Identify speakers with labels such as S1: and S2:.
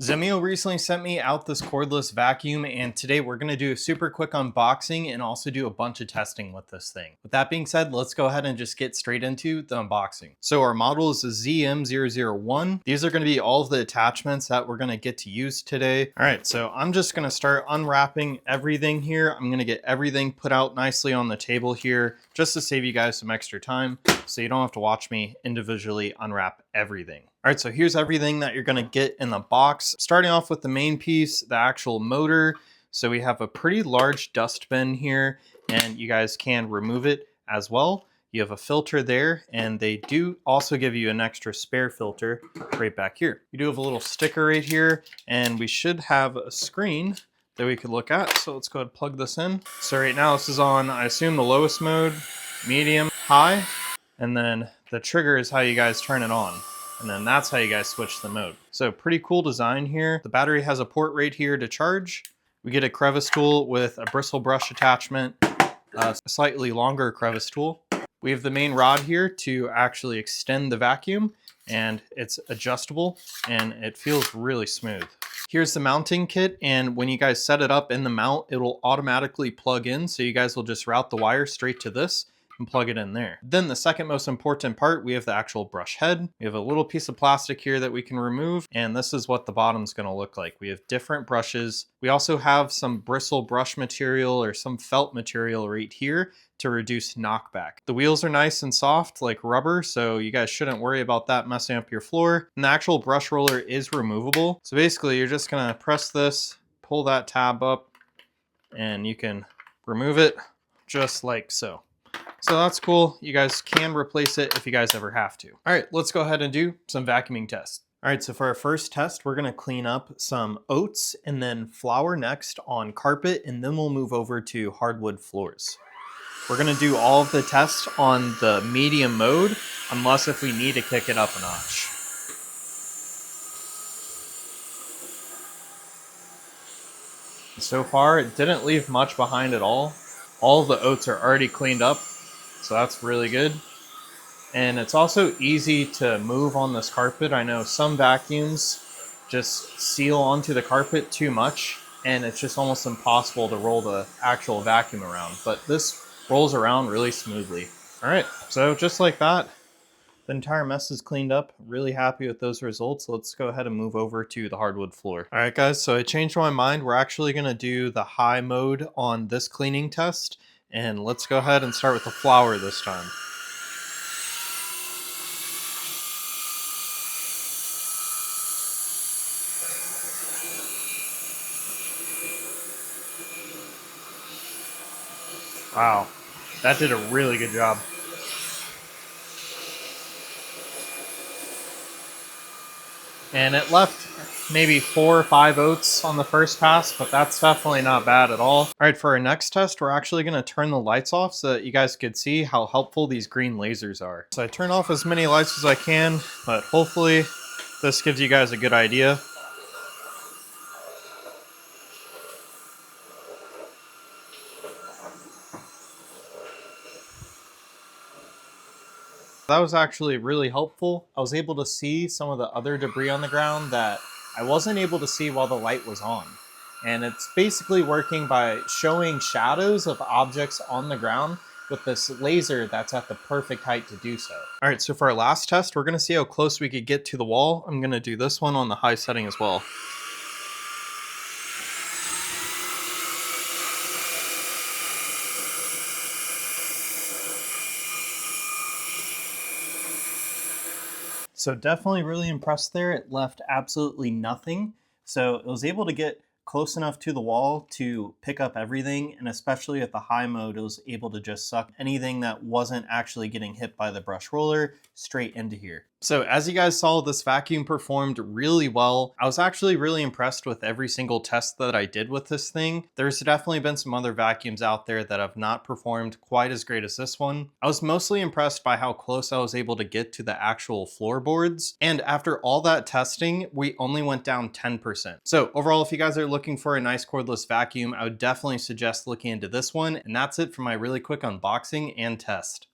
S1: Zemio recently sent me out this cordless vacuum, and today we're going to do a super quick unboxing and also do a bunch of testing with this thing. With that being said, let's go ahead and just get straight into the unboxing. So our model is the ZM001. These are going to be all of the attachments that we're going to get to use today. All right, so I'm just going to start unwrapping everything here. I'm going to get everything put out nicely on the table here just to save you guys some extra time so you don't have to watch me individually unwrap everything. All right, so here's everything that you're gonna get in the box. Starting off with the main piece, the actual motor. So we have a pretty large dust bin here, and you guys can remove it as well. You have a filter there, and they do also give you an extra spare filter right back here. You do have a little sticker right here, and we should have a screen that we could look at. So let's go ahead and plug this in. So right now this is on, I assume, the lowest mode, medium, high, and then the trigger is how you guys turn it on. And then that's how you guys switch the mode. So pretty cool design here. The battery has a port right here to charge. We get a crevice tool with a bristle brush attachment, a slightly longer crevice tool. We have the main rod here to actually extend the vacuum, and it's adjustable and it feels really smooth. Here's the mounting kit, and when you guys set it up in the mount, it'll automatically plug in. So you guys will just route the wire straight to this and plug it in there. Then the second most important part, we have the actual brush head. We have a little piece of plastic here that we can remove, and this is what the bottom's gonna look like. We have different brushes. We also have some bristle brush material or some felt material right here to reduce knockback. The wheels are nice and soft like rubber, so you guys shouldn't worry about that messing up your floor. And the actual brush roller is removable. So basically you're just gonna press this, pull that tab up, and you can remove it just like so. So that's cool. You guys can replace it if you guys ever have to. All right, let's go ahead and do some vacuuming tests. All right, so for our first test, we're gonna clean up some oats and then flour next on carpet, and then we'll move over to hardwood floors. We're gonna do all of the tests on the medium mode, unless if we need to kick it up a notch. So far, it didn't leave much behind at all. All of the oats are already cleaned up, so that's really good. And it's also easy to move on this carpet. I know some vacuums just seal onto the carpet too much, and it's just almost impossible to roll the actual vacuum around, but this rolls around really smoothly. All right, so just like that, the entire mess is cleaned up. Really happy with those results. Let's go ahead and move over to the hardwood floor. All right, guys, so I changed my mind. We're actually gonna do the high mode on this cleaning test. And let's go ahead and start with the flour this time. Wow, that did a really good job. And it left maybe 4 or 5 oats on the first pass, but that's definitely not bad at all. All right, for our next test, we're actually gonna turn the lights off so that you guys could see how helpful these green lasers are. So I turn off as many lights as I can, but hopefully this gives you guys a good idea. That was actually really helpful. I was able to see some of the other debris on the ground that I wasn't able to see while the light was on. And it's basically working by showing shadows of objects on the ground with this laser that's at the perfect height to do so. All right, so for our last test, we're gonna see how close we could get to the wall. I'm gonna do this one on the high setting as well. So definitely really impressed there. It left absolutely nothing. So it was able to get close enough to the wall to pick up everything, and especially at the high mode, it was able to just suck anything that wasn't actually getting hit by the brush roller straight into here. So as you guys saw, this vacuum performed really well. I was actually really impressed with every single test that I did with this thing. There's definitely been some other vacuums out there that have not performed quite as great as this one. I was mostly impressed by how close I was able to get to the actual floorboards. And after all that testing, we only went down 10%. So overall, if you guys are looking for a nice cordless vacuum, I would definitely suggest looking into this one. And that's it for my really quick unboxing and test.